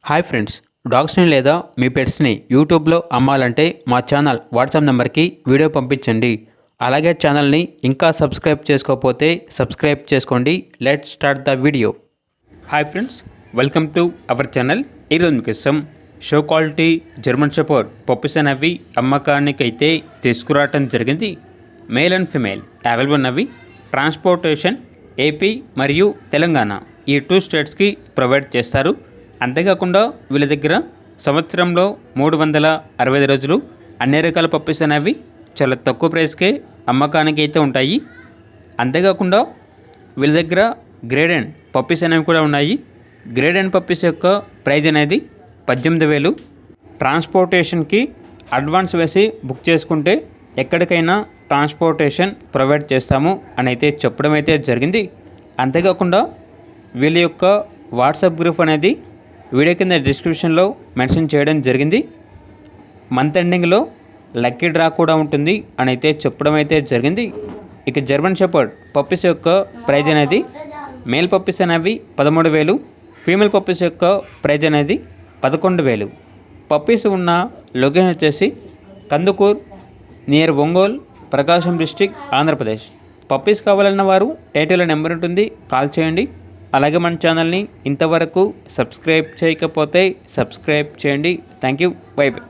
Hi friends, డాగ్స్ని లేదా మీ పెట్స్ని యూట్యూబ్లో అమ్మాలంటే మా ఛానల్ వాట్సాప్ నెంబర్కి వీడియో పంపించండి. అలాగే ఛానల్ని ఇంకా సబ్స్క్రైబ్ చేసుకోకపోతే సబ్స్క్రైబ్ చేసుకోండి. Let start the video. Hi friends, welcome to our channel. ఈరోజు మీకోసం show quality German shepherd puppies అనేవి అమ్మకానికైతే తీసుకురావటం జరిగింది. మేల్ అండ్ ఫిమేల్ అవైలబుల్ ఉన్నవి. ట్రాన్స్పోర్టేషన్ ఏపీ మరియు తెలంగాణ ఈ 2 స్టేట్స్కి ప్రొవైడ్ చేస్తారు. అంతేకాకుండా వీళ్ళ దగ్గర సంవత్సరంలో 365 రోజులు అన్ని రకాల పప్పీస్ అనేవి చాలా తక్కువ ప్రైస్కే అమ్మకానికి అయితే ఉంటాయి. అంతేకాకుండా వీళ్ళ దగ్గర గ్రేడ్ అండ్ పప్పీస్ అనేవి కూడా ఉన్నాయి. గ్రేడ్ అండ్ పప్పీస్ యొక్క ప్రైజ్ అనేది 18,000. ట్రాన్స్పోర్టేషన్కి అడ్వాన్స్ వేసి బుక్ చేసుకుంటే ఎక్కడికైనా ట్రాన్స్పోర్టేషన్ ప్రొవైడ్ చేస్తాము అని అయితే చెప్పడం అయితే జరిగింది. అంతేకాకుండా వీళ్ళ యొక్క వాట్సాప్ గ్రూప్ అనేది వీడియో కింద డిస్క్రిప్షన్లో మెన్షన్ చేయడం జరిగింది. మంత్ ఎండింగ్లో లక్కీ డ్రా కూడా ఉంటుంది అని అయితే చెప్పడం అయితే జరిగింది. ఇక జర్మన్ షెపర్డ్ పప్పీస్ యొక్క ప్రైజ్ అనేది మేల్ పప్పీస్ అనేవి 13,000, ఫీమేల్ పప్పీస్ యొక్క ప్రైజ్ అనేది 11,000. పప్పీస్ ఉన్న లొకేషన్ వచ్చేసి కందుకూర్ నియర్ ఒంగోల్, ప్రకాశం డిస్ట్రిక్ట్, ఆంధ్రప్రదేశ్. పప్పీస్ కావాలన్న వారు టైటిల్లో నెంబర్ ఉంటుంది, కాల్ చేయండి. అలాగే మన ఛానల్ని ఇంతవరకు సబ్స్క్రైబ్ చేయకపోతే సబ్స్క్రైబ్ చేయండి. Thank you. By by.